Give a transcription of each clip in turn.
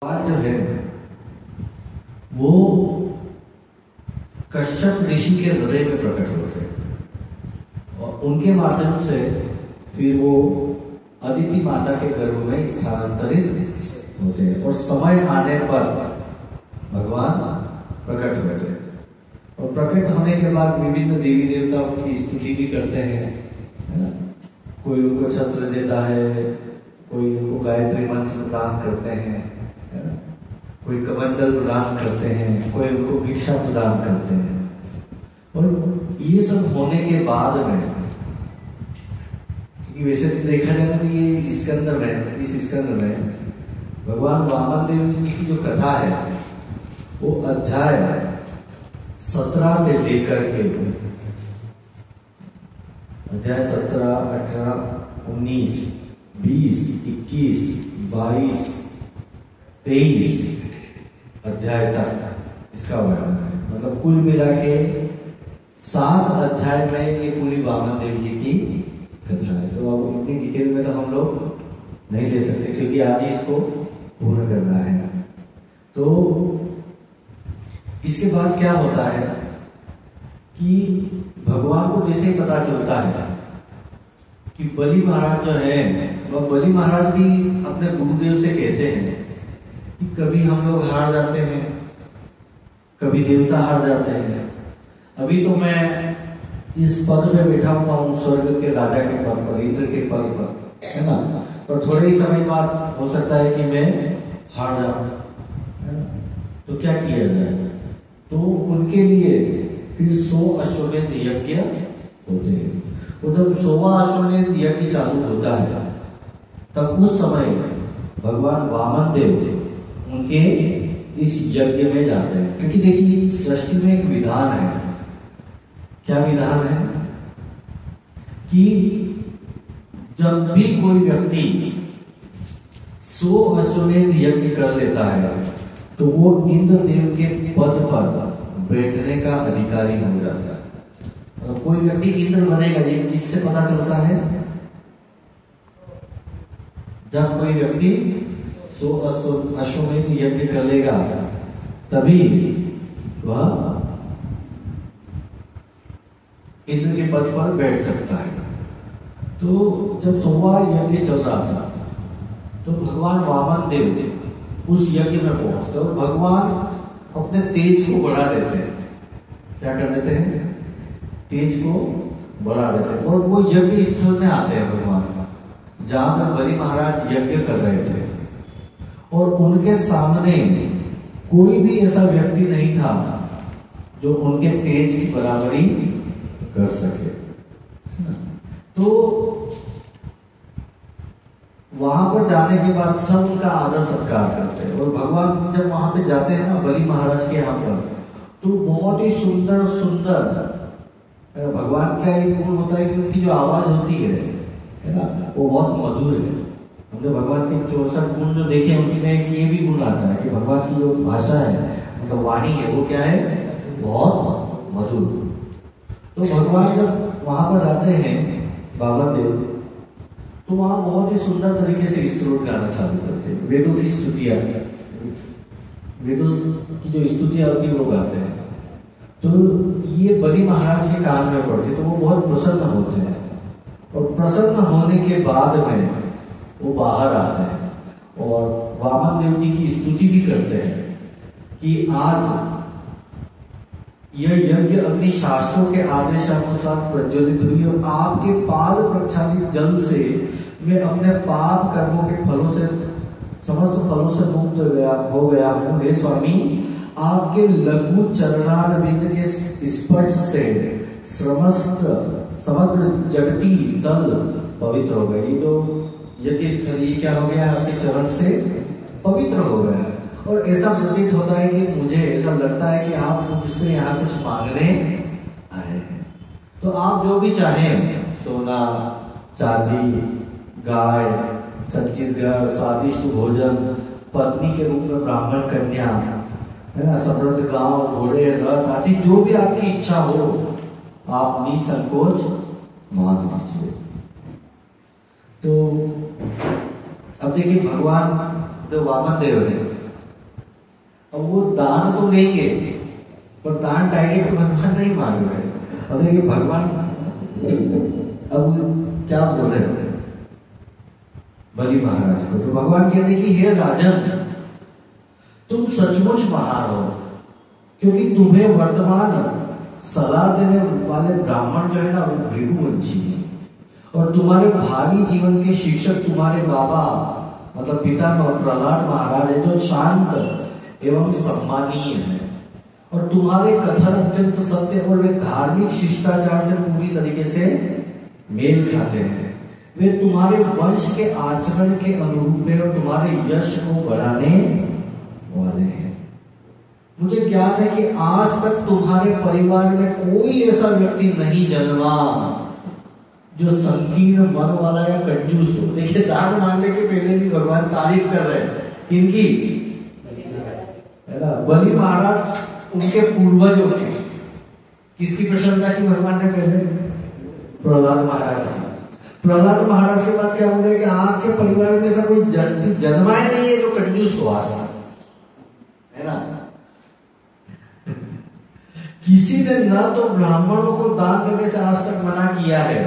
बात जो है वो कश्यप ऋषि के हृदय में प्रकट होते हैं और उनके माध्यम से फिर वो अदिति माता के गर्भ में स्थानांतरित होते हैं और समय आने पर भगवान प्रकट होते हैं और प्रकट होने के बाद विभिन्न देवी देवताओं की स्तुति भी करते हैं, है ना। कोई उनको छत्र देता है, कोई उनको गायत्री मंत्र प्रदान करते हैं, है ना। कोई कमंडल प्रदान करते हैं, कोई उनको भिक्षा प्रदान करते हैं। और ये सब होने के बाद में, क्योंकि वैसे देखा जाए तो ये इस स्कंद में भगवान वामन देव जी की जो कथा है वो अध्याय 17 से लेकर के अध्याय 17, 18, 19, 20, 21, 22, 23 अध्याय तक इसका वर्णन है। मतलब कुल मिला के 7 अध्याय में ये पूरी वामन देव जी की कथा है। तो अब इतनी डिटेल में तो हम लोग नहीं ले सकते क्योंकि आज ही इसको पूर्ण करना है। तो इसके बाद क्या होता है कि भगवान को जैसे ही पता चलता है कि बलि महाराज जो है, वह बलि महाराज भी अपने गुरुदेव से कहते हैं कि कभी हम लोग हार जाते हैं, कभी देवता हार जाते हैं। अभी तो मैं इस पद पे बैठा हुआ हूँ, स्वर्ग के राजा के पद पर, इंद्र के पद पर, है ना। पर थोड़े ही समय बाद हो सकता है कि मैं हार जाऊं, है ना। तो क्या किया जाए? तो उनके लिए फिर 100 अश्वमेध यज्ञ होते हैं। और जब 100वां अश्वमेध यज्ञ चालू होता है तब उस समय भगवान वामन देव उनके इस यज्ञ में जाते हैं। क्योंकि देखिए सृष्टि में एक विधान है। क्या विधान है कि जब भी कोई व्यक्ति 100 अश्वमेध यज्ञ कर लेता है तो वो इंद्रदेव के पद पर बैठने का अधिकारी हो जाता है। मतलब कोई व्यक्ति इंद्र बनेगा, ये किससे पता चलता है? जब कोई व्यक्ति 100 अश्वमेध यज्ञ कर लेगा तभी वह इंद्र के पद पर बैठ सकता है। तो जब 100वां यज्ञ चल रहा था तो भगवान वामन देव उस यज्ञ में पहुंचते और भगवान अपने तेज को बढ़ा देते हैं। क्या कर देते हैं? तेज को बढ़ा देते हैं और वो यज्ञ स्थल में आते हैं भगवान, जहां पर बलि महाराज यज्ञ कर रहे थे। और उनके सामने कोई भी ऐसा व्यक्ति नहीं था जो उनके तेज की बराबरी कर सके। तो वहां पर जाने के बाद सब उनका आदर सत्कार करते हैं। और भगवान जब वहां पे जाते हैं ना बलि महाराज के यहाँ पर, तो बहुत ही सुंदर सुंदर भगवान का एक गुण होता है कि उनकी जो आवाज होती है ना, वो बहुत मधुर है। हमने भगवान के 64 गुण जो देखे उसमें एक ये भी गुण आता है कि भगवान की जो भाषा है, मतलब वाणी है, वो क्या है? बहुत मधुर। तो भगवान जब वहां पर जाते हैं वामन देव, तो वहां बहुत ही सुंदर तरीके से स्तोत्र गाना चालू करते हैं। वेदों की स्तुतियां, वेदों की जो स्तुतियां होती है वो गाते हैं। तो ये बलि महाराज के कान में पड़ते तो वो बहुत प्रसन्न होते हैं और प्रसन्न होने के बाद में वो बाहर आते हैं और वामन देव जी की स्तुति भी करते हैं कि आज यह यज्ञ अग्नि शास्त्रों के आदेशानुसार प्रज्वलित हुई और आपके पाद प्रक्षालित जल से मैं अपने पाप कर्मों के फलों से, समस्त फलों से मुक्त हो गया हूँ। हे स्वामी, आपके लघु चरणारविंद के स्पर्श से समग्र जगती दल पवित्र हो गए। ये तो यज्ञ स्थल ये क्या हो गया? आपके चरण से पवित्र हो गया। और ऐसा प्रतीत होता है कि मुझे ऐसा लगता है कि आप मुझसे यहाँ कुछ मांगने आए हैं। तो आप जो भी चाहें, सोना, चांदी, गाय, संचित घर, स्वादिष्ट भोजन, पत्नी के रूप में ब्राह्मण कन्या, है ना, समृद्ध गांव, घोड़े, रथ आदि जो भी आपकी इच्छा हो आप निसंकोच मांग लीजिए। तो अब देखिए भगवान जो वामन देव है अब वो दान तो लेंगे पर दान डायरेक्ट भगवान नहीं मांग रहे। अब देखिए भगवान अब क्या बोल रहे हैं बलि महाराज को, तो भगवान कहते कि हे राजन, तुम सचमुच महान हो, क्योंकि तुम्हें वर्तमान सलाह देने वाले ब्राह्मण जो है ना वो भृगुवंशी है, और तुम्हारे भावी जीवन के शिक्षक तुम्हारे बाबा मतलब पिता प्रहलाद महाराज है, जो शांत एवं सम्मानीय है, और तुम्हारे कथन अत्यंत सत्य और वे धार्मिक शिष्टाचार से पूरी तरीके से मेल खाते हैं। वे तुम्हारे वंश के आचरण के अनुरूप है और तुम्हारे यश को बढ़ाने वाले हैं। मुझे ज्ञात है कि आज तक तुम्हारे परिवार में कोई ऐसा व्यक्ति नहीं जन्मा जो संकीर्ण मन वाला या कंजूस हो। देखिए दान मांगने के पहले भी भगवान तारीफ कर रहे हैं किनकी, है ना, बलि महाराज उनके पूर्वजों की। किसकी प्रशंसा की भगवान ने पहले? प्रहलाद महाराज। प्रहलाद महाराज के बाद क्या बोल रहे कि आपके परिवार में ऐसा कोई जन्मा ही नहीं है जो कंजूस हो आज तक, है ना। किसी ने न तो ब्राह्मणों को दान देने से आज तक मना किया है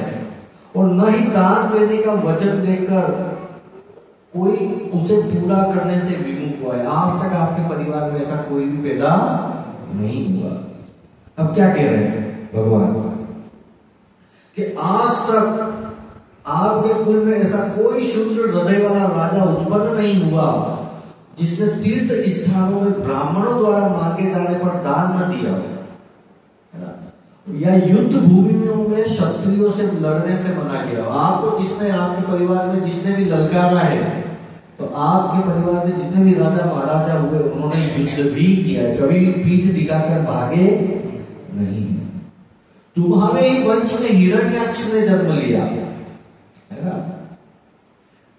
और न ही दान देने का वचन देकर कोई उसे पूरा करने से विमुख हुआ है। आज तक आपके परिवार में ऐसा कोई भी पैदा नहीं हुआ। अब क्या कह रहे हैं भगवान कि आज तक आपके कुल में ऐसा कोई शुद्र हृदय वाला राजा उत्पन्न नहीं हुआ जिसने तीर्थ स्थानों में ब्राह्मणों द्वारा मांगे जाने पर दान न दिया हो, या युद्ध भूमि में क्षत्रियों से लड़ने से मना किया। आपको जिसने आपके परिवार में जिसने भी ललकारा है, तो आपके परिवार में जितने भी राजा महाराजा हुए उन्होंने युद्ध भी किया है, कभी भी पीठ दिखाकर भागे नहीं। तुम्हारे ही वंश में हिरण्याक्ष ने जन्म लिया, है ना।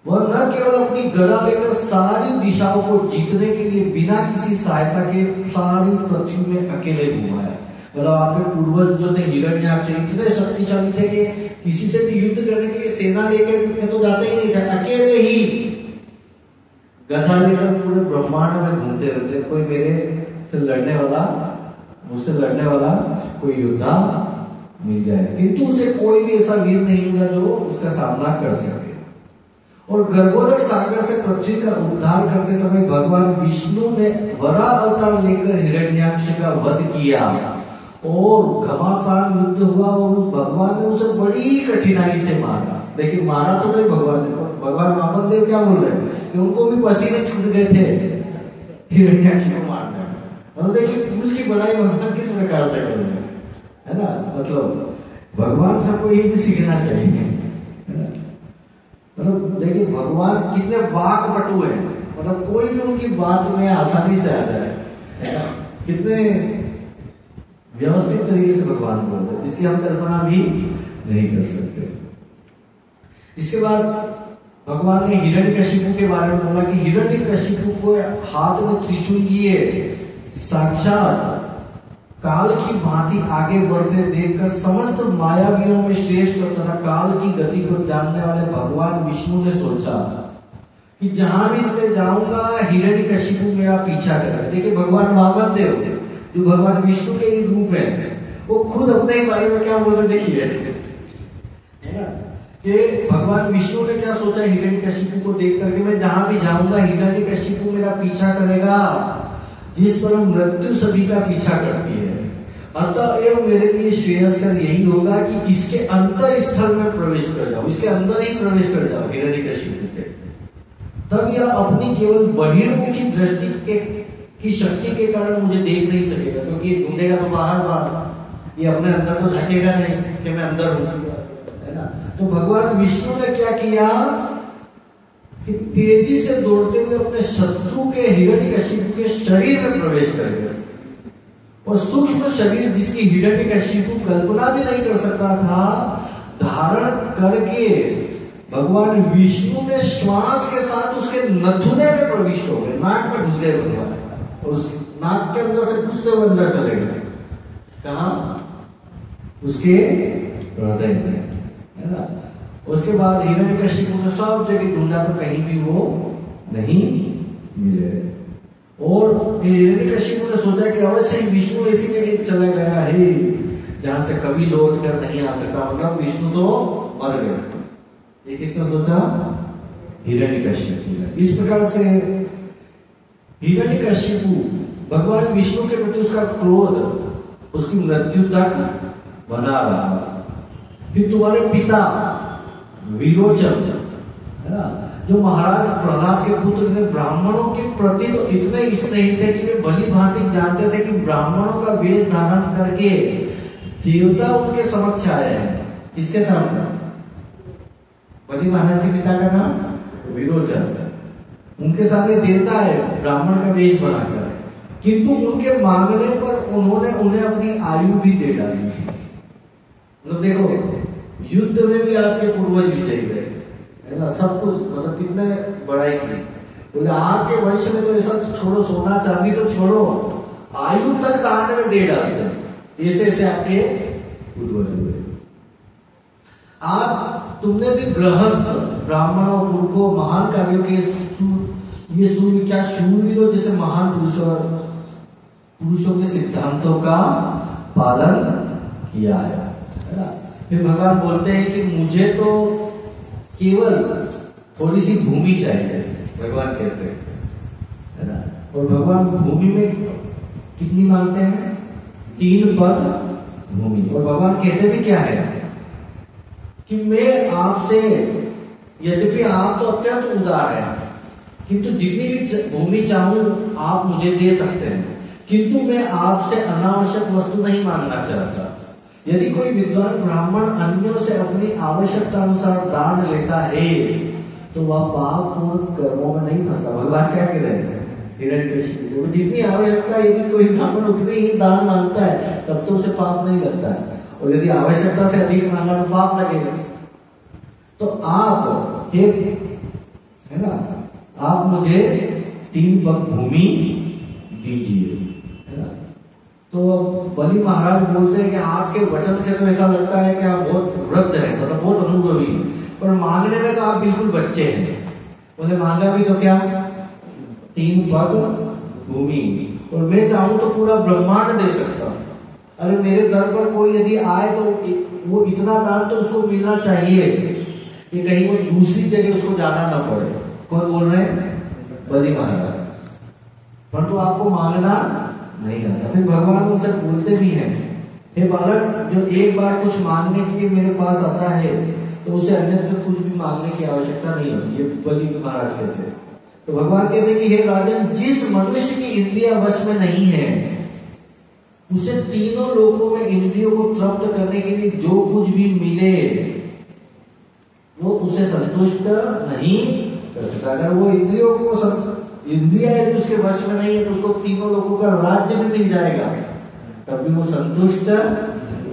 वह न केवल अपनी गदा लेकर सारी दिशाओं को जीतने के लिए बिना किसी सहायता के सारी पृथ्वी में अकेले घुमा है। मतलब आपके पूर्वज जो थे हिरण्याक्ष इतने शक्तिशाली थे कि किसी से भी युद्ध करने के लिए सेना लेकर तो जाते ही नहीं थे, अकेले ही गदा लेकर पूरे ब्रह्मांड में घूमते रहते। कोई मेरे से लड़ने वाला, मुझसे लड़ने वाला कोई योद्धा मिल जाए, किंतु उसे कोई भी ऐसा वीर नहीं मिला जो उसका सामना कर सके। और गर्भोदय सागर से पृथ्वी का उद्धार करते समय भगवान विष्णु ने वरा अवतार लेकर हिरण्याक्ष का वध किया और घमासान युद्ध हुआ और उस भगवान ने उसे बड़ी कठिनाई से मारा। देखिए मारा तो सही भगवान ने, भगवान वामनदेव क्या बोल रहे हैं कि उनको भी पसीने छूट गए थे हिरण्याक्ष को मारने में। और देखिए कुल की बड़ाई भगवान किस प्रकार से कर रहे हैं, है ना। मतलब भगवान सबको ये भी सीखना चाहिए, है ना। मतलब देखिए भगवान कितने वाकपटु है, मतलब कोई भी उनकी बात में आसानी से आ जाए, है ना। कितने व्यवस्थित तरीके से भगवान बोल रहे हैं जिसकी हम कल्पना भी नहीं कर सकते। इसके बाद भगवान ने हिरण्यकशिपु के बारे में बोला कि हिरण्यकशिपु को हाथ में त्रिशूल लिए साक्षात काल की भांति आगे बढ़ते देखकर समस्त मायावियों में श्रेष्ठ तथा काल की गति को जानने वाले भगवान विष्णु ने सोचा कि जहां भी मैं जाऊंगा हिरण्यकशिपु मेरा पीछा करे। देखिए भगवान वामनदेव जो भगवान विष्णु के ही रूप है, वो खुद अपने ही बारे में क्या बोल रहे देखिए, है ना, कि भगवान विष्णु ने क्या सोचा हिरण्यकशिपु को देख करके, मैं जहां भी जाऊंगा हिरण्यकशिपु मेरा पीछा करेगा जिस तरह मृत्यु सभी का पीछा करती है। अतएव मेरे लिए श्रेयस्कर यही होगा कि इसके अंतर स्थल में प्रवेश कर जाओ, इसके अंदर ही प्रवेश कर जाओ हिरण्यकशिपु के। तब यह अपनी केवल बहिर्मुखी दृष्टि की शक्ति के कारण मुझे देख नहीं सकेगा, क्योंकि ये ढूंढेगा तो बाहर, ये अपने अंदर तो झांकेगा नहीं कि मैं अंदर हूं, है ना। तो भगवान विष्णु ने क्या किया कि तेजी से दौड़ते हुए अपने शत्रु के हिरण्यकशिपु के शरीर में प्रवेश कर गए और सूक्ष्म शरीर जिसकी हिरण्यकशिपु कल्पना भी नहीं कर सकता था धारण करके भगवान विष्णु ने श्वास के साथ उसके नथुने में प्रविष्ट हो गए, नाक में घुस गए भगवान, और उस नाक के अंदर से घुसते हुए अंदर चले गए। कहा? उसके हृदय में, है ना। उसके बाद हिरण्यकशिपु ने सब जगह ढूंढा तो कहीं भी वो नहीं मिले। और हिरण्यकशिपु ने सोचा कि अवश्य ही विष्णु ऐसी जगह चला गया है जहां से कभी लौट कर नहीं आ सकता, मतलब विष्णु तो मर गए। ये किसने सोचा? हिरण्यकशिपु ने। इस प्रकार से हिरण्यकशिपु भगवान विष्णु के प्रति उसका क्रोध उसकी मृत्यु तक बना रहा। फिर तुम्हारे पिता विरोचन है ना, जो महाराज प्रहलाद के पुत्र थे, ब्राह्मणों के प्रति तो इतने स्नेही थे कि वे भली भांति जानते थे कि ब्राह्मणों का वेश धारण करके देवता उनके समक्ष आए हैं। किसके समक्ष? बलि महाराज के पिता का नाम विरोचन। उनके सामने देवता है ब्राह्मण का वेश बनाकर, किंतु उनके मांगने पर उन्होंने उन्हें अपनी आयु भी दे डाली। मतलब देखो, युद्ध में भी आपके पूर्वज विजयी गए है ना, सब कुछ, मतलब कितने बड़ाई की। बोले आपके वंश में तो ऐसा छोड़ो, सोना चांदी तो छोड़ो, आयु तक दान में दे डालते। ऐसे ऐसे आपके पूर्वज हुए। आप तुमने भी गृहस्थ ब्राह्मणों को महान कार्यों के ये सूर्य क्या शूरवीरों जैसे महान पुरुषों के सिद्धांतों का पालन किया है ना। फिर भगवान बोलते हैं कि मुझे तो केवल थोड़ी सी भूमि चाहिए, भगवान कहते हैं है ना। और भगवान भूमि में कितनी मांगते हैं? 3 पद भूमि। और भगवान कहते भी क्या है कि मैं आपसे, यद्यपि आप तो अत्यंत उदार हैं, किंतु जितनी भी भूमि चाहूं आप मुझे दे सकते हैं, किंतु मैं आपसे अनावश्यक वस्तु नहीं मांगना चाहता। यदि कोई विद्वान ब्राह्मण अन्यों से अपनी आवश्यकता अनुसार दान लेता है तो वह पापपूर्ण कर्मों में नहीं फंसता। भगवान क्या कह रहे हैं? हिरण्यकशिपु को जितनी आवश्यकता, यदि कोई ब्राह्मण उतनी ही दान मांगता है तब तो उसे पाप नहीं लगता है, और यदि आवश्यकता से अधिक मांगा तो पाप लगेगा। तो आप है ना, आप मुझे 3 पग भूमि दीजिए है ना। तो बलि महाराज बोलते हैं कि आपके वचन से तो ऐसा लगता है कि आप बहुत वृद्ध हैं, मतलब बहुत अनुभवी, पर मांगने में तो आप बिल्कुल बच्चे हैं। बोले मांगा भी तो क्या? 3 पग भूमि, और मैं चाहूं तो पूरा ब्रह्मांड दे सकता हूं। अरे मेरे दर पर कोई यदि आए तो वो इतना दान तो उसको मिलना चाहिए कि कहीं वो दूसरी जगह उसको जाना ना पड़े। कौन बोल रहे हैं? बलि महाराज। परंतु आपको मांगना नहीं आता। फिर भगवान उनसे बोलते भी हैं, हे बालक, जो एक बार कुछ मांगने के लिए मेरे पास आता है तो उसे अन्यत्र कुछ भी मांगने की आवश्यकता नहीं होती। ये बलि महाराज कहते हैं। तो भगवान कहते हैं कि हे राजन, जिस मनुष्य की इंद्रिया वश में नहीं है उसे तीनों लोकों में इंद्रियों को तृप्त करने के लिए जो कुछ भी मिले वो उसे संतुष्ट नहीं कर सकता। अगर वो इंद्रियों को इंद्रिया है उसके वश में नहीं है तो उसको तीनों लोगों का राज्य भी मिल जाएगा, तब भी वो संतुष्ट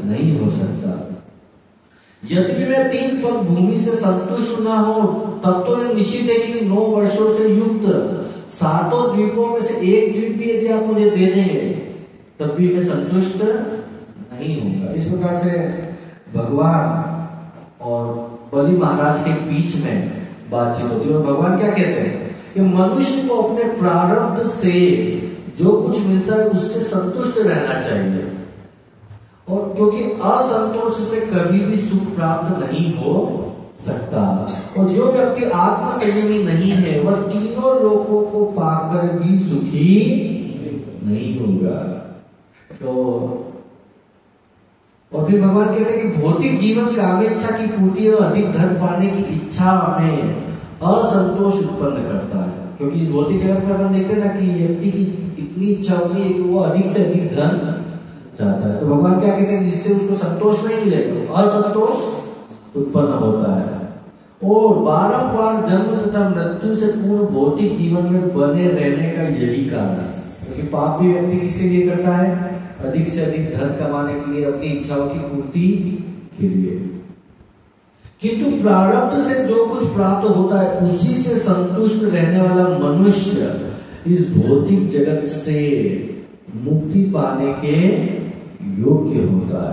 नहीं हो सकता। यदि मैं 3 पग भूमि से संतुष्ट ना हो तब तो यह निश्चित है कि 9 वर्षों से युक्त 7 द्वीपों में से एक द्वीप भी यदि आप मुझे दे देंगे तब भी मैं संतुष्ट नहीं होगा। इस प्रकार से भगवान और बलि महाराज के बीच में बातचीत होती है। और भगवान क्या कहते हैं कि मनुष्य को अपने प्रारब्ध से जो कुछ मिलता है उससे संतुष्ट रहना चाहिए, और क्योंकि असंतोष से कभी भी सुख प्राप्त नहीं हो सकता। और जो व्यक्ति आत्म संयमी नहीं है वह तीनों लोकों को पाकर भी सुखी नहीं होगा। तो और फिर भगवान कहते हैं कि भौतिक जीवन कामेच्छा की पूर्ति और अधिक धन पाने की इच्छा में असंतोष उत्पन्न करता है। क्योंकि इस भौतिक जगत में अपन देखते हैं ना कि व्यक्ति की इतनी इच्छा होती है कि वो अधिक से अधिक धन चाहता है। तो भगवान क्या कहते हैं, इससे उसको संतोष नहीं मिलेगा, असंतोष उत्पन्न होता है। और बारंबार जन्म तथा मृत्यु से पूर्ण भौतिक जीवन में बने रहने का यही कारण है। क्योंकि पाप भी व्यक्ति किसके लिए करता है? अधिक से अधिक धन कमाने के लिए, अपनी इच्छाओं की पूर्ति के लिए। किंतु प्रारब्ध से जो कुछ प्राप्त होता है उसी से संतुष्ट रहने वाला मनुष्य इस भौतिक जगत से मुक्ति पाने के योग्य होता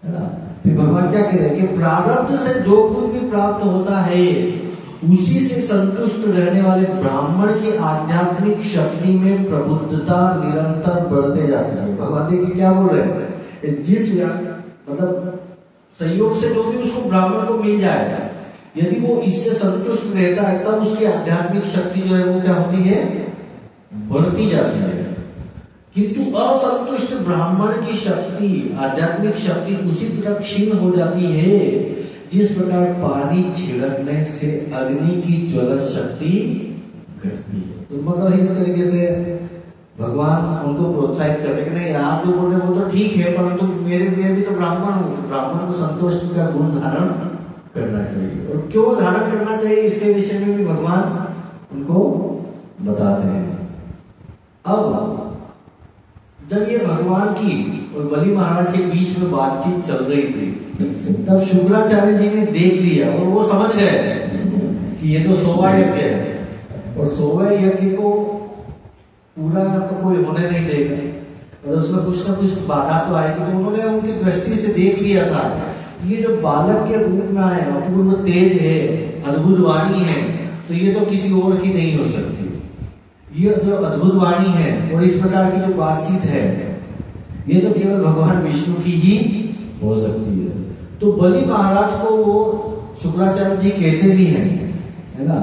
है ना। फिर भगवान क्या कह रहे हैं कि प्रारब्ध से जो कुछ भी प्राप्त होता है उसी से संतुष्ट रहने वाले ब्राह्मण की आध्यात्मिक शक्ति में प्रबुद्धता निरंतर बढ़ते जाती है। भगवान देखिए क्या बोल रहे हैं, जिस मतलब संयोग से जो भी उसको ब्राह्मण को मिल जाएगा, यदि वो इससे संतुष्ट रहता है तब उसकी आध्यात्मिक शक्ति जो है वो क्या होती है, बढ़ती जाती है। किंतु असंतुष्ट ब्राह्मण की शक्ति, आध्यात्मिक शक्ति उसी तरह क्षीण हो जाती है जिस प्रकार पानी छिड़कने से अग्नि की ज्वलन शक्ति घटती है। तो मतलब इस तरीके से भगवान उनको प्रोत्साहित करते कि नहीं, आप जो बोल रहे हो वो तो ठीक है, परंतु मेरे भी तो ब्राह्मण हूं, तो ब्राह्मण को संतोष का गुण धारण करना चाहिए। और क्यों धारण करना चाहिए इसके विषय में भी भगवान उनको बताते हैं। अब जब ये भगवान की और बलि महाराज के बीच में बातचीत चल रही थी, तब शुक्राचार्य जी ने देख लिया और वो समझ गए कि ये तो सोवा यज्ञ है, और सोवा यज्ञ को पूरा तो कोई होने नहीं देगा, और उसमें कुछ ना कुछ बाधा तो आएगी। तो उन्होंने उनकी दृष्टि से देख लिया था, ये जो बालक के रूप में आए, अपूर्व तेज है, अद्भुत वाणी है, तो ये तो किसी और की नहीं हो सकती। ये जो अद्भुत वाणी है और इस प्रकार की जो बातचीत है, ये तो केवल भगवान विष्णु की ही हो सकती है। तो बलि महाराज को वो शुक्राचार्य जी कहते भी हैं, है ना,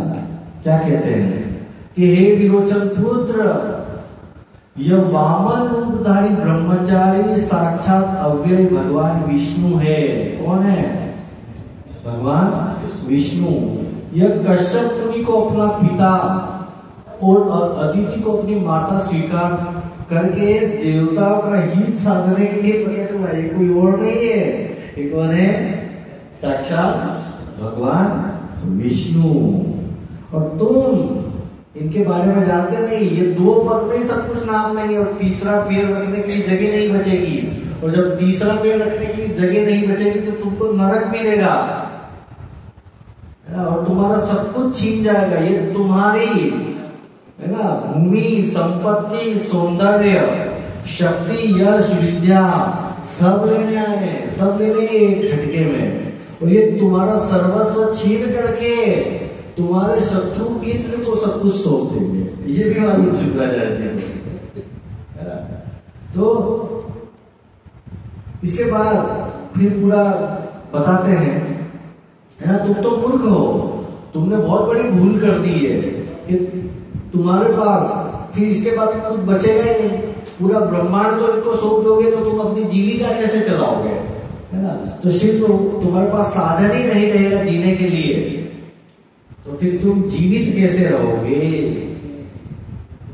क्या कहते हैं कि हे विरोचन पुत्र, यह वामन रूपधारी ब्रह्मचारी साक्षात अव्यय भगवान विष्णु है। कौन है? भगवान विष्णु। यह कश्यप मुनि को अपना पिता और अदिति को अपनी माता स्वीकार करके देवताओं का हित साधने के लिए प्रकट हुआ। ये कोई और नहीं है, ये कौन है? साक्षात भगवान विष्णु। और तुम इनके बारे में जानते नहीं, ये दो पद में ही सब कुछ नाम नहीं है, और तीसरा पैर रखने के लिए जगह नहीं बचेगी, और जब तीसरा पैर रखने के लिए जगह नहीं बचेगी तो तुमको नरक मिलेगा, और तुम्हारा सब कुछ छीन जाएगा। ये तुम्हारी, है ना, भूमि, संपत्ति, सौंदर्य, शक्ति, यश, विद्या सब लेने आए, सब ले लेंगे एक झटके में, और ये तुम्हारा सर्वस्व छीन करके तुम्हारे शत्रु इंद्र को सब कुछ सौंप देंगे। ये भी मालूम शुक्राचार्य जी। तो इसके बाद फिर पूरा बताते हैं, है ना, तुम तो मूर्ख हो, तुमने बहुत बड़ी भूल कर दी है कि तुम्हारे पास फिर इसके बाद कुछ बचेगा ही नहीं, पूरा ब्रह्मांड तो इनको सौंप दोगे तो तुम अपनी जीविका कैसे चलाओगे, है ना। तो सिर्फ तुम्हारे पास साधन ही नहीं रहेगा जीने के लिए, तो फिर तुम जीवित कैसे रहोगे?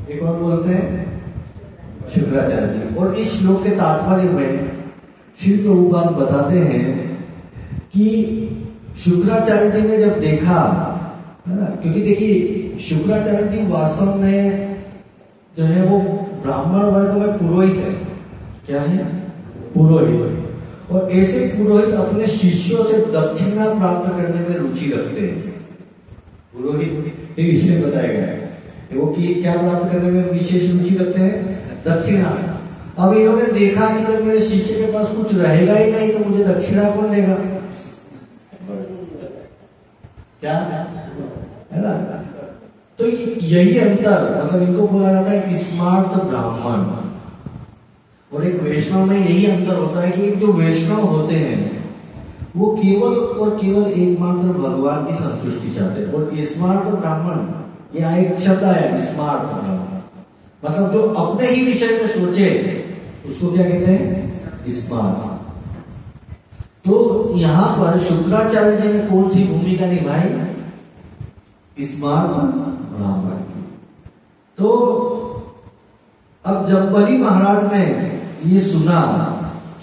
एक और बोलते हैं शुक्राचार्य जी। और इस श्लोक के तात्पर्य में श्री प्रभुपाद बताते हैं कि शुक्राचार्य जी ने जब देखा, है ना, क्योंकि देखिए शुक्राचार्य जी वास्तव में जो है वो ब्राह्मण वर्ग में पुरोहित है। क्या है? पुरोहित। और ऐसे पुरोहित अपने शिष्यों से दक्षिणा प्राप्त करने में रुचि रखते हैं। पुरोहित इसलिए बताया गया है वो कि क्या प्राप्त करने में विशेष रुचि रखते हैं? दक्षिणा। अब इन्होंने देखा कि जब मेरे शिष्य के पास कुछ रहेगा ही नहीं तो मुझे दक्षिणा कौन देगा? क्या है ना। तो यही अंतर, मतलब इनको बोला जाता है स्मार्त ब्राह्मण, और एक वैष्णव में यही अंतर होता है कि जो वैष्णव होते हैं वो केवल और केवल एकमात्र भगवान की संतुष्टि चाहते हैं। और स्मार्त ब्राह्मण, यहाँ एक शब्द आया स्मार्त ब्राह्मण, मतलब जो अपने ही विषय में सोचे उसको क्या कहते हैं? स्मार्त। तो यहाँ पर शुक्राचार्य जी ने कौन सी भूमिका निभाई? स्मार्त ब्राह्मण की। तो अब जब बलि महाराज ने ये सुना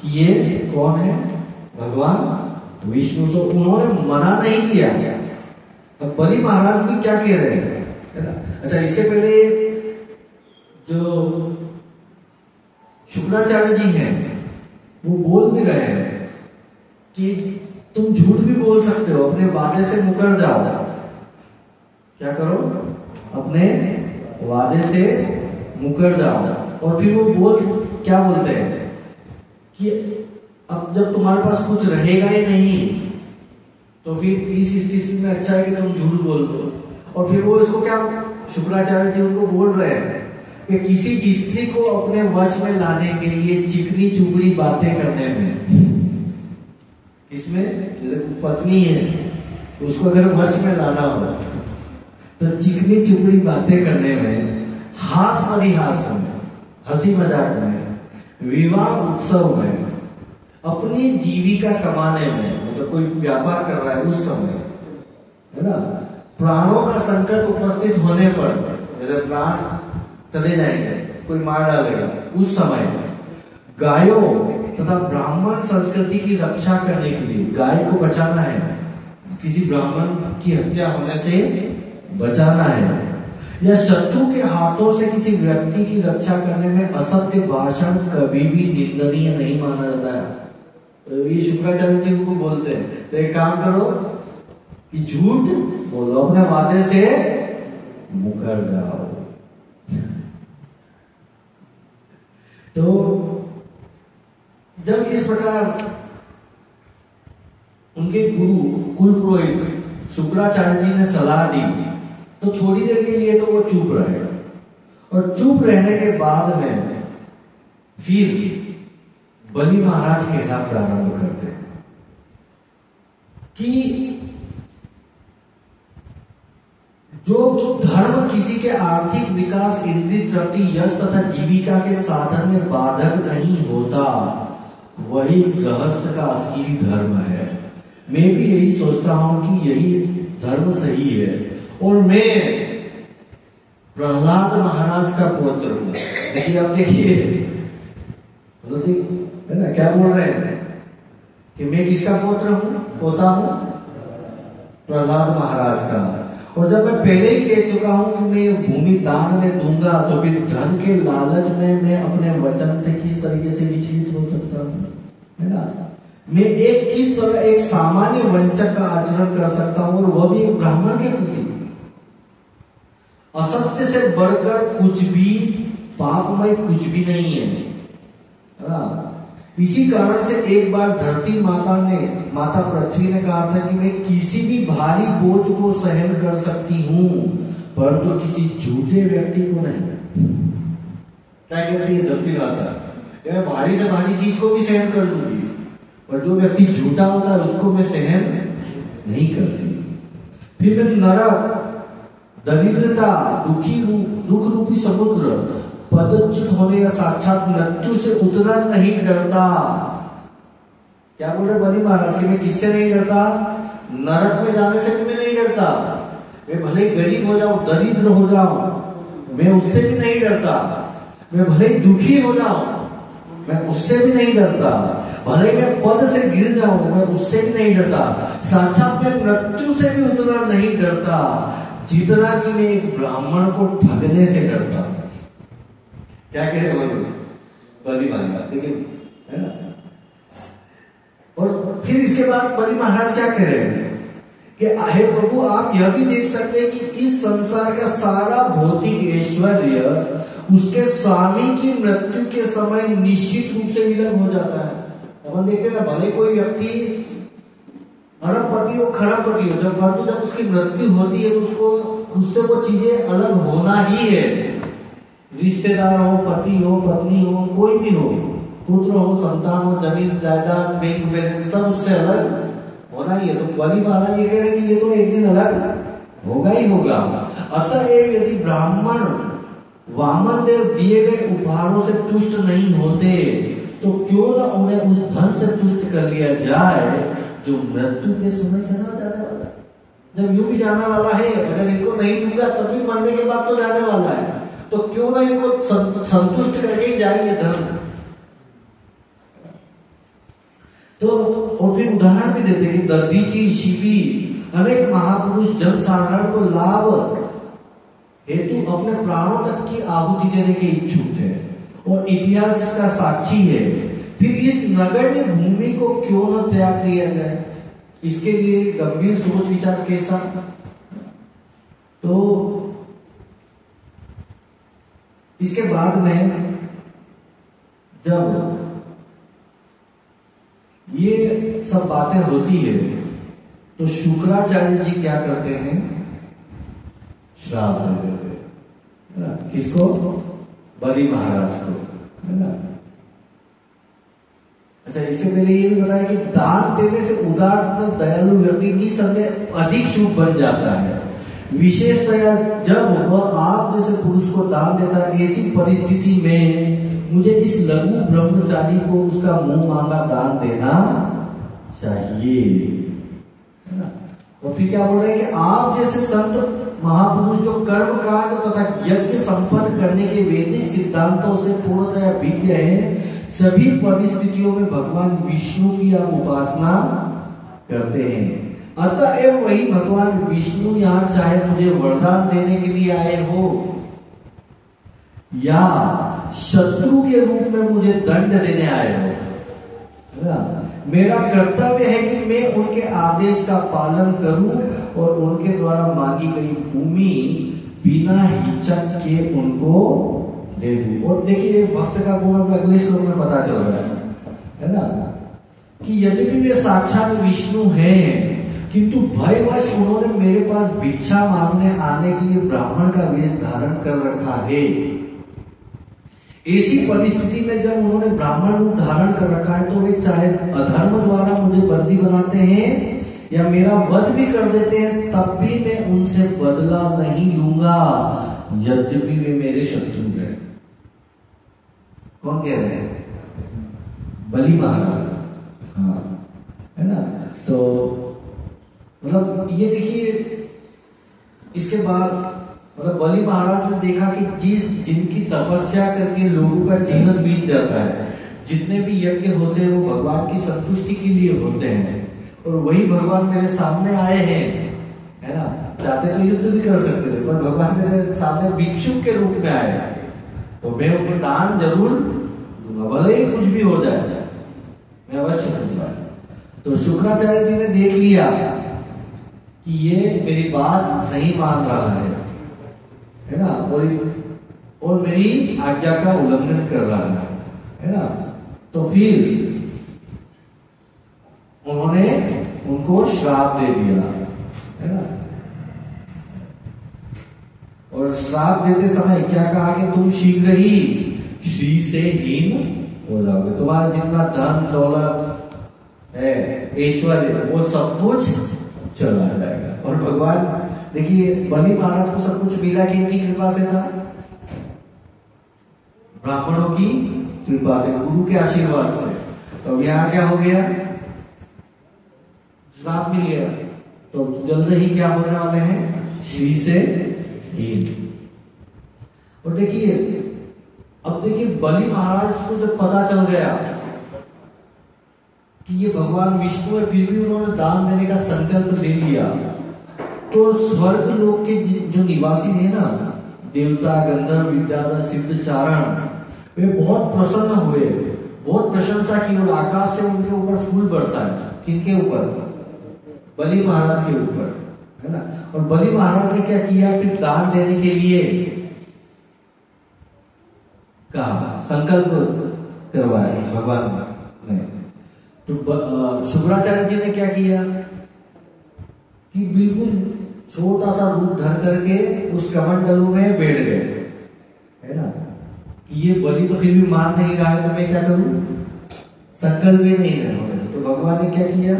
कि ये कौन है? भगवान विष्णु, तो उन्होंने मना नहीं किया। अब बलि महाराज भी क्या कह रहे हैं, है ना। अच्छा, इसके पहले जो शुक्राचार्य जी हैं वो बोल भी रहे हैं कि तुम झूठ भी बोल सकते हो, अपने वादे से मुकर जाओ। क्या करो? अपने वादे से मुकर जाओ। और फिर वो क्या बोलते हैं कि अब जब तुम्हारे पास कुछ रहेगा ही नहीं तो फिर इस स्थिति में अच्छा है कि तुम झूठ बोल दो। और फिर वो इसको क्या, शुक्राचार्य जी उनको बोल रहे हैं कि किसी स्त्री को अपने वश में लाने के लिए चिकनी चुपड़ी बातें करने में, इसमें जैसे पत्नी है उसको अगर वश में लाना हो तो चिकनी चुपड़ी बातें करने में, हास परिहास में, हंसी मजाक में, विवाह उत्सव में, अपनी जीविका कमाने में, मतलब कोई व्यापार कर रहा है उस समय, है ना, प्राणों का संकट उपस्थित होने पर, जैसे प्राण चले जाएंगे, कोई मार डालेगा, उस समय गायों तथा ब्राह्मण संस्कृति की रक्षा करने के लिए, गाय को बचाना है, किसी ब्राह्मण की हत्या होने से बचाना है, या शत्रु के हाथों से किसी व्यक्ति की रक्षा करने में असत्य भाषण कभी भी निंदनीय नहीं माना जाता है। तो ये शुक्राचार्य जी उनको बोलते हैं, तो एक काम करो कि झूठ बोलो, अपने वादे से मुकर जाओ। तो जब इस प्रकार उनके गुरु कुल पुरोहित शुक्राचार्य जी ने सलाह दी, तो थोड़ी देर के लिए तो वो चुप रहे, और चुप रहने के बाद में फिर बलि महाराज कहना प्रारंभ करते कि जो धर्म किसी के आर्थिक विकास, इंद्रिय तृप्ति, यश तथा जीविका के साधन में बाधक नहीं होता, वही गृहस्थ का असली धर्म है। मैं भी यही सोचता हूं कि यही धर्म सही है, और मैं प्रहलाद महाराज का पुत्र हूं। देखिए, अब देखिए, है ना, क्या बोल रहे हैं कि मैं किसका पुत्र हूं, पोता हूं प्रहलाद महाराज का। और जब मैं पहले ही कह चुका हूं कि मैं ये भूमि दान में दूंगा, तो फिर धन के लालच में मैं अपने वचन से किस तरीके से विचलित हो सकता हूं, है ना। मैं किस तरह एक सामान्य वंचक का आचरण कर सकता हूं, और वह भी एक ब्राह्मण के प्रति। असत्य से बढ़कर कुछ भी पापमय कुछ भी नहीं है। इसी कारण से एक बार धरती माता पृथ्वी ने कहा था कि मैं किसी भी भारी बोझ को सहन कर सकती हूं, परंतु तो किसी झूठे व्यक्ति को नहीं। क्या कहती है धरती माता, मैं भारी से भारी चीज को भी सहन कर लूंगी, पर जो व्यक्ति झूठा होता है उसको मैं सहन नहीं करती। फिर मैं नरक, दरिद्रता, दुख रूपी समुद्र, पदच्युत होने या साक्षात मृत्यु से उतना नहीं डरता। क्या बोल रहे बलि महाराज कि मैं किससे नहीं डरता, नरक में जाने से भी मैं नहीं डरता, मैं भले गरीब हो जाऊं, दरिद्र हो जाऊं, मैं उससे भी नहीं डरता, मैं भले दुखी हो जाऊं, मैं उससे भी नहीं डरता, भले मैं पद से गिर जाऊं, मैं उससे भी नहीं डरता, साक्षात मैं मृत्यु से भी उतना नहीं डरता जितना कि मैं एक ब्राह्मण को ठगने से डरता। क्या कह रहे बलि महाराज, लेकिन है ना। और फिर इसके बाद बलि महाराज क्या कह रहे हैं कि हे प्रभु, आप यह भी देख सकते हैं कि इस संसार का सारा भौतिक ऐश्वर्य उसके स्वामी की मृत्यु के समय निश्चित रूप से विलग हो जाता है। अपन देखते हैं ना, भले कोई व्यक्ति अरबपति हो, खरबपति हो, जब उसकी मृत्यु होती है तो उसको उससे वो चीजें अलग होना ही है। रिश्तेदार हो, पति हो, पत्नी हो, कोई भी हो, पुत्र हो, संतान हो, जमीन जायदाद, बैंक बैलेंस, सब उससे अलग होना ही है। तो बलि महाराज ये कह रहे हैं कि ये तो एक दिन अलग होगा ही होगा। अतएव यदि ब्राह्मण वामन देव दिए गए उपहारों से तुष्ट नहीं होते, तो क्यों न उन्हें उस धन से तुष्ट कर लिया जाए जो मृत्यु के समय चला जाने वाला है। जब यूं भी जाने वाला है, अगर इनको नहीं दूंगा तभी मरने के बाद तो जाने वाला है, तो क्यों ना इनको संतुष्ट करके ही जाएंगे धर्म। तो और फिर उदाहरण भी देते कि दधीची, शिपी, अनेक महापुरुष जनसाधारण को लाभ हेतु अपने प्राणों तक की आहुति देने के इच्छुक थे, और इतिहास इसका साक्षी है। फिर इस नगण्य भूमि को क्यों न त्याग दिया जाए, इसके लिए गंभीर सोच विचार कैसा। तो इसके बाद में जब ये सब बातें होती है, तो शुक्राचार्य जी क्या करते हैं, श्राप दे देते हैं ना, किसको, बलि महाराज को, है ना। अच्छा, इसके पहले ये भी बताया कि दान देने से उदार तथा दयालु व्यक्ति निसंदेह अधिक शुभ बन जाता है। विशेषतया जब वह आप जैसे पुरुष को दान देता है, ऐसी परिस्थिति में मुझे इस लघु ब्रह्मचारी को उसका मुंह मांगा दान देना चाहिए, है ना। और फिर क्या बोल रहे हैं कि आप जैसे संत महापुरुष जो कर्म कांड तथा यज्ञ संपन्न करने के वैदिक सिद्धांतों से पूर्णतया भिन्न हैं, सभी परिस्थितियों में भगवान विष्णु की आप उपासना करते हैं। अतएव वही भगवान विष्णु यहाँ चाहे मुझे वरदान देने के लिए आए हो या शत्रु के रूप में मुझे दंड देने आए हो, है ना, मेरा कर्तव्य है कि मैं उनके आदेश का पालन करूं और उनके द्वारा मांगी गई भूमि बिना हिचक के उनको दे दूं। और देखिए भक्त का गुण हमें अगले श्लोक में पता चल रहा है ना, कि यद्यपि वे साक्षात विष्णु हैं, किंतु भयवश उन्होंने मेरे पास भिक्षा मांगने आने के लिए ब्राह्मण का वेश धारण कर रखा है। ऐसी परिस्थिति में जब उन्होंने ब्राह्मण रूप धारण कर रखा है, तो वे चाहे अधर्म द्वारा मुझे बंदी बनाते हैं या मेरा वध भी कर देते हैं, तब भी मैं उनसे बदला नहीं लूंगा, यद्यपि वे मेरे शत्रु हैं। कौन कह रहे हैं, बलि महाराज, हाँ, है ना। तो मतलब ये देखिए, इसके बाद मतलब बलि महाराज ने देखा कि जिनकी तपस्या करके लोगों का जीवन बीत जाता है, जितने भी यज्ञ होते हैं वो भगवान की संतुष्टि के लिए होते हैं, और वही भगवान मेरे सामने आए हैं, है ना। चाहते तो युद्ध भी कर सकते थे, पर भगवान मेरे सामने भिक्षुक के रूप में आए, तो मैं उनको दान जरूर दूंगा, भले ही कुछ भी हो जाए, मैं अवश्य दूंगा। तो शुक्राचार्य जी ने देख लिया कि ये मेरी बात नहीं मान रहा है ना, और मेरी आज्ञा का उल्लंघन कर रहा है ना। तो फिर उन्होंने उनको श्राप दे दिया, है ना। और श्राप देते समय क्या कहा कि तुम शीघ्र ही श्री से हीन हो जाओगे, तुम्हारा जितना धन दौलत है, ऐश्वर्य, वो सब कुछ चला जाएगा। और भगवान देखिए, बलि महाराज को सब कुछ मिला कि इनकी कृपा से था, ब्राह्मणों की कृपा से, गुरु के आशीर्वाद से। तो यहाँ क्या हो गया, श्राप मिल गया, तो जल्द ही क्या होने वाले हैं, श्री से हीन। और देखिए, अब देखिए बलि महाराज को जब पता चल गया कि ये भगवान विष्णु है, फिर भी उन्होंने दान देने का संकल्प ले लिया, तो स्वर्ग लोक के जो निवासी है ना, देवता, गंधर्व, विद्याधर, सिद्ध, चारण, वे बहुत प्रसन्न हुए, बहुत प्रशंसा की, और आकाश से उनके ऊपर फूल बरसाए। किनके ऊपर, बलि महाराज के ऊपर, है ना। और बलि महाराज ने क्या किया, फिर दान देने के लिए कहा, संकल्प करवाया भगवान ने। तो शुक्राचार्य जी ने क्या किया कि बिल्कुल छोटा सा रूप धर करके उस कमंडलू में बैठ गए, है ना, कि ये बलि तो फिर भी मान नहीं रहा है, तो मैं क्या करूं, संकल्प भी नहीं है। तो भगवान ने क्या किया,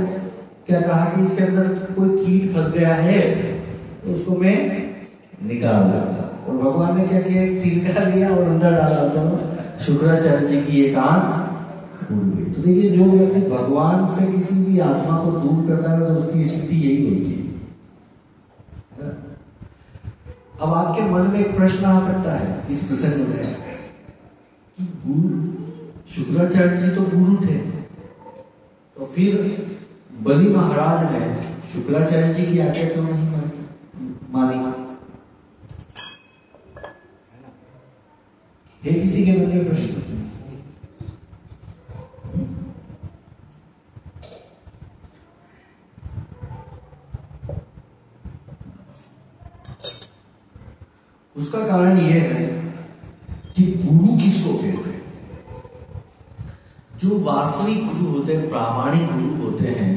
क्या कहा कि इसके अंदर कोई कीट फंस गया है, तो उसको मैं निकाल दूंगा। और भगवान ने क्या किया, एक तिनका लिया और अंदर डाला, तो शुक्राचार्य जी की एक आंख खुल गई। तो देखिए, जो व्यक्ति भगवान से किसी भी आत्मा को दूर करता है, तो उसकी स्थिति यही होती है। अब आपके मन में एक प्रश्न आ सकता है इस प्रसंग में कि गुरु शुक्राचार्य जी तो गुरु थे, तो फिर बलि महाराज ने शुक्राचार्य जी की आज्ञा क्यों नहीं मानी? है किसी के मन में प्रश्न? उसका कारण यह है कि गुरु किसको कहते हैं? जो वास्तविक गुरु होते हैं, प्रामाणिक गुरु होते हैं,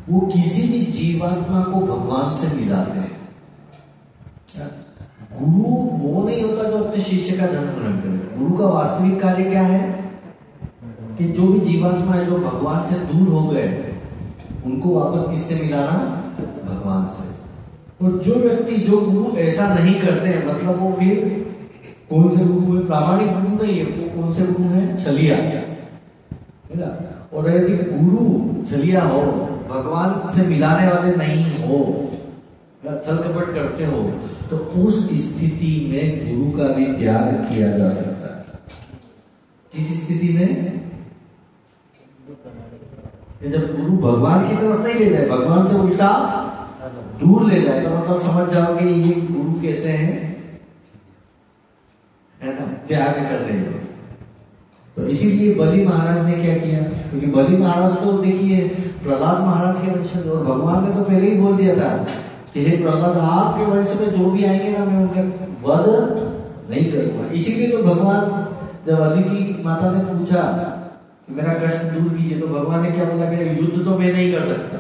वो किसी भी जीवात्मा को भगवान से मिलाते हैं। गुरु वो नहीं होता जो अपने शिष्य का धर्म ग्रहण करे। गुरु का वास्तविक कार्य क्या है कि जो भी जीवात्मा है जो भगवान से दूर हो गए उनको वापस किससे मिलाना? भगवान से। और जो व्यक्ति जो गुरु ऐसा नहीं करते हैं, मतलब वो फिर कौन से गुरु है? प्रामाणिक गुरु नहीं है, वो कौन से गुरु है? छलिया है ना। और यदि गुरु छलिया हो, भगवान से मिलाने वाले नहीं हो, छल कपट करते हो, तो उस स्थिति में गुरु का भी त्याग किया जा सकता है। किस स्थिति में? जब गुरु भगवान की तरफ नहीं ले जाए, भगवान से उल्टा दूर ले जाए, तो मतलब समझ जाओगे ये गुरु कैसे हैं, है ना, त्याग कर रहे हो। तो इसीलिए बलि महाराज ने क्या किया? क्योंकि बलि महाराज तो देखिए प्रहलाद महाराज के वंश, और भगवान ने तो पहले ही बोल दिया था कि हे प्रहलाद, आपके वंश में जो भी आएंगे ना, मैं उनका वध नहीं करूंगा। इसीलिए तो भगवान जब अदिति माता ने पूछा कि मेरा कष्ट दूर कीजिए, तो भगवान ने क्या बोला कि युद्ध तो मैं नहीं कर सकता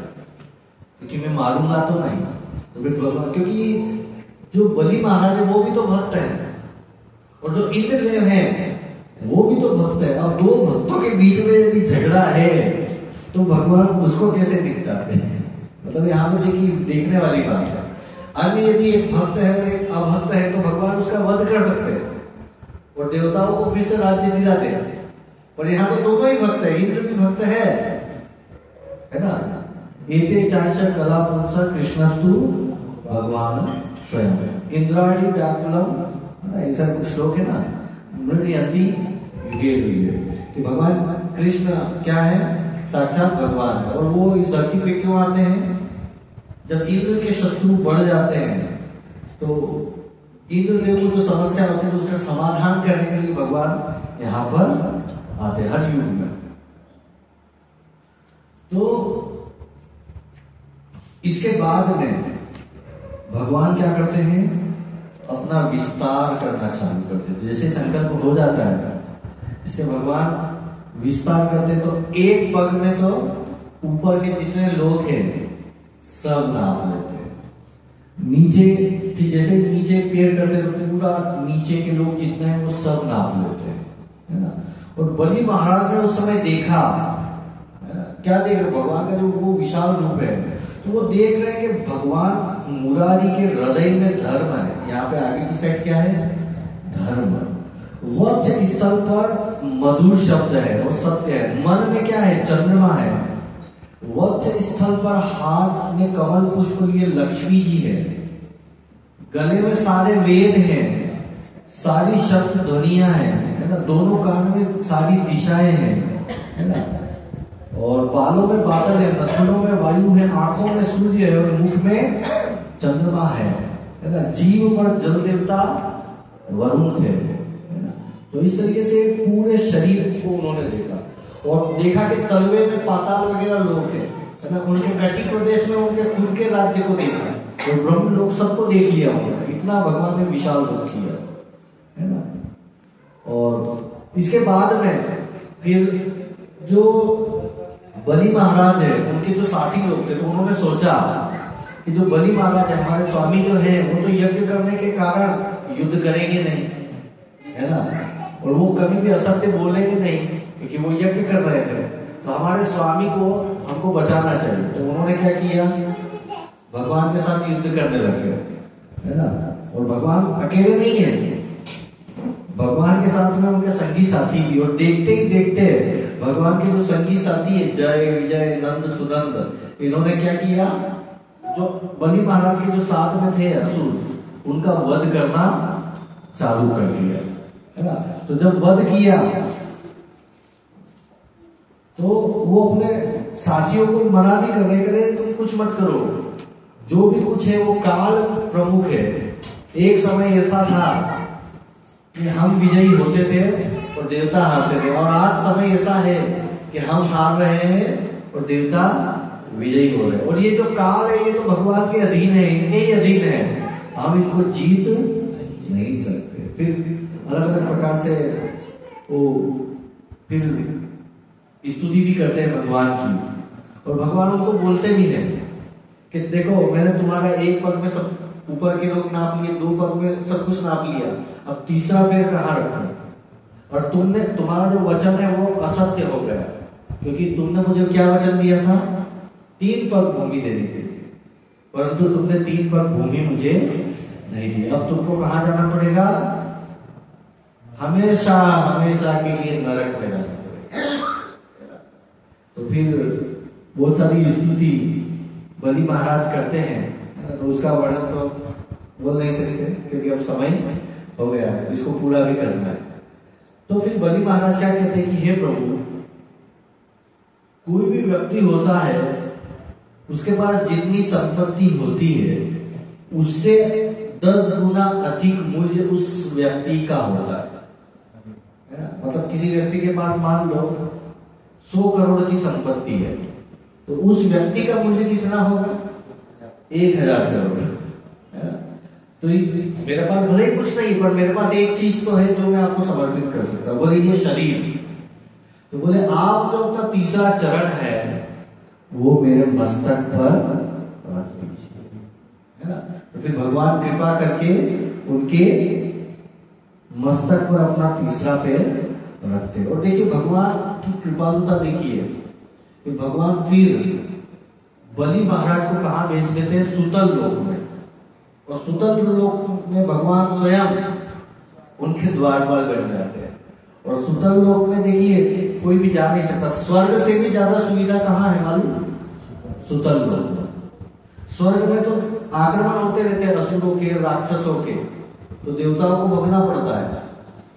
क्योंकि मैं मारूंगा तो नहीं। तो फिर भगवान, क्योंकि जो बलि महाराज है वो भी तो भक्त है, और जो इंद्रदेव है वो भी तो भक्त है। अब दो भक्तों के बीच में यदि झगड़ा है तो भगवान उसको कैसे निपटाते हैं? मतलब यहाँ पे देखिए देखने वाली बात है। अन्य यदि एक भक्त है और एक अभक्त है तो भगवान उसका वध कर सकते हैं और देवताओं को फिर से राज्य दिलाते हैं। और यहाँ तो दोनों ही भक्त है, इंद्र भी भक्त है ना। एते चांश कला पुरुष कृष्णस्तु भगवान स्वयं इंद्राणी व्याकुलम, ऐसा कुछ श्लोक है ना, मृण्यन्ति युगे युगे, कि भगवान कृष्ण क्या है? साक्षात भगवान है। और वो इस धरती पे क्यों आते हैं? जब इंद्र के शत्रु बढ़ जाते हैं तो इंद्रदेव को जो समस्या होती है तो उसका समाधान करने के लिए भगवान यहाँ पर आते हैं हर युग में। तो इसके बाद में भगवान क्या करते हैं? अपना विस्तार करना चालू करते हैं। जैसे संकल्प हो जाता है इससे भगवान विस्तार करते हैं, तो एक पग में तो ऊपर के जितने लोग हैं सब नाप लेते हैं। नीचे जैसे नीचे पैर करते तो पूरा नीचे के लोग जितने हैं वो सब नाप लेते हैं, है ना। और बलि महाराज ने उस समय देखा, है ना, क्या देख रहे? भगवान का जो वो विशाल रूप है, तो वो देख रहे हैं कि भगवान मुरारी के हृदय में धर्म है। यहाँ पे आगे की साइड क्या है? धर्म। वक्ष स्थल पर मधुर शब्द है और सत्य है। मन में क्या है? चंद्रमा है। वक्ष स्थल पर हाथ में कमल पुष्प लिए लक्ष्मी जी है। गले में सारे वेद हैं, सारी शब्द ध्वनियां हैं, है ना। दोनों कान में सारी दिशाएं हैं, है ना। और बालों में बादल है, नथनों में वायु है, आंखों में सूर्य है और मुख में चंद्रमा है ना। जीव पर जल देवता वरुण थे, है ना। तो इस तरीके से पूरे शरीर को उन्होंने देखा और देखा कि तलवे में पाताल वगैरह लोग हैं, है ना। उनके कटी प्रदेश में उनके खुद के राज्य को देखा और ब्रह्म लोग सबको देख लिया उन्होंने। इतना भगवान ने विशाल रूप किया, है ना। और इसके बाद में फिर जो बलि महाराज है उनके जो साथी लोग थे, तो उन्होंने सोचा कि जो बलि महाराज है हमारे स्वामी जो है वो तो यज्ञ करने के कारण युद्ध करेंगे नहीं, है ना। और वो कभी भी असत्य बोलेंगे नहीं क्योंकि वो यज्ञ कर रहे थे। तो हमारे स्वामी को हमको बचाना चाहिए। तो उन्होंने क्या किया? भगवान के साथ युद्ध करने लगे, है ना। और भगवान अकेले नहीं है, भगवान के साथ में उनके संगी साथी भी। और देखते ही देखते भगवान के जो संगी साथी है जय विजय नंद सुनंद, इन्होंने क्या किया? जो बलि महाराज के जो साथ में थे असुर, उनका वध करना चालू कर दिया, है ना। तो जब वध किया तो वो अपने साथियों को मना भी कर रहे, करे तुम कुछ मत करो, जो भी कुछ है वो काल प्रमुख है। एक समय ऐसा था कि हम विजयी होते थे और देवता हारते थे, और आज समय ऐसा है कि हम हार रहे हैं और देवता विजयी हो रहे हैं। और ये जो काल है ये तो भगवान के अधीन है, इनके ही अधीन है, हम इनको जीत नहीं सकते। फिर अलग अलग प्रकार से वो फिर स्तुति भी करते हैं भगवान की। और भगवान उनको बोलते भी हैं कि देखो मैंने तुम्हारा एक पग में सब ऊपर के लोग नाप लिए, 2 पग में सब कुछ नाप लिया, अब तीसरा पैर कहाँ रखा? और तुम्हारा जो वचन है वो असत्य हो गया, क्योंकि तुमने मुझे क्या वचन दिया था? 3 पग भूमि देने के लिए, परंतु तुमने 3 पग भूमि मुझे नहीं दी। अब तुमको कहां जाना पड़ेगा? हमेशा हमेशा के लिए नरक में जाना पड़ेगा। तो फिर बहुत सारी स्तुति बलि महाराज करते हैं, तो उसका वर्णन तो बोल नहीं सकते क्योंकि अब समय हो गया है, इसको पूरा भी करना है। तो फिर बलि महाराज क्या कहते हैं कि हे प्रभु, कोई भी व्यक्ति होता है उसके पास जितनी संपत्ति होती है उससे 10 गुना अधिक मूल्य उस व्यक्ति का होता है ना? मतलब किसी व्यक्ति के पास मान लो 100 करोड़ की संपत्ति है, तो उस व्यक्ति का मूल्य कितना होगा? 1000 करोड़। तो मेरे पास भले ही कुछ नहीं, पर मेरे पास एक चीज तो है जो मैं आपको समर्पित कर सकता हूं, बोले ये शरीर। तो बोले आप जो अपना तीसरा चरण है वो मेरे मस्तक पर रख दीजिए, है ना? तो फिर भगवान कृपा करके उनके मस्तक पर अपना तीसरा पैर रखते। और देखिए भगवान की कृपालुता देखिए कि भगवान फिर बलि महाराज को कहां भेज देते हैं? सुतल लोक में। और सुतल लोक में भगवान स्वयं उनके द्वार पर बैठ जाते हैं। और सुतल लोक में देखिए कोई भी जा नहीं सकता। स्वर्ग से भी ज्यादा सुविधा कहां है मालूम? सुतल लोक में। स्वर्ग में तो आक्रमण होते रहते हैं असुरों के, राक्षसों के, तो देवताओं को भगना पड़ता है,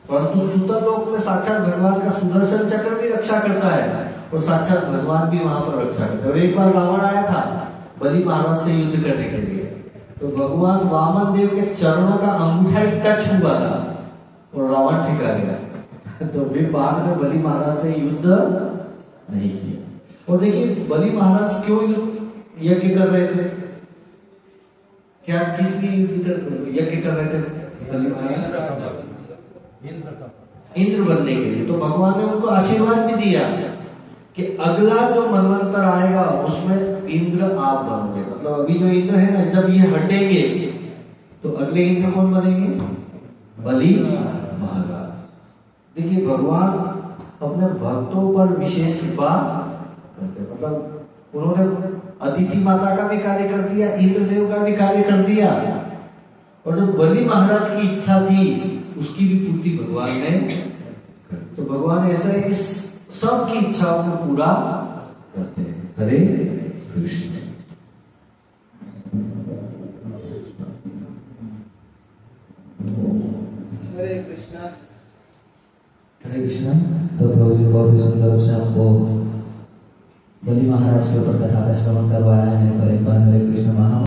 परंतु सुतल लोक में साक्षात भगवान का सुदर्शन चक्र भी रक्षा करता है और साक्षात भगवान भी वहां पर रक्षा करता है। और एक बार रावण आया था बलि महाराज से युद्ध करने के लिए, तो भगवान वामन देव के चरणों का अंगूठा ही टच हुआ था और रावण ठिका गया। तो फिर बाद में बलि महाराज से युद्ध नहीं किया। और देखिए बलि महाराज क्यों यज्ञ कर रहे थे? क्या किस लिए यज्ञ कर रहे थे बलि महाराज? इंद्र बनने के लिए। तो भगवान ने उनको आशीर्वाद भी दिया कि अगला जो मनवंतर आएगा उसमें इंद्र आप बनोगे। मतलब अभी जो इंद्र है ना, जब ये हटेंगे तो अगले इंद्र कौन बनेंगे? बलि महाराज। देखिए भगवान अपने भक्तों पर विशेष कृपा करते, मतलब उन्होंने अदिति माता का भी कार्य कर दिया, इंद्रदेव का भी कार्य कर दिया, और जो बलि महाराज की इच्छा थी उसकी भी पूर्ति भगवान ने। तो भगवान ऐसा है कि सबकी इच्छाओं को पूरा करते हैं। हरे कृष्ण। हरे कृष्णा। हरे कृष्णा। तो प्रभु जी बहुत ही सुंदर से हमको बलि महाराज के ऊपर कथा का श्रवण करवाया है। तो एक बार हरे कृष्ण महा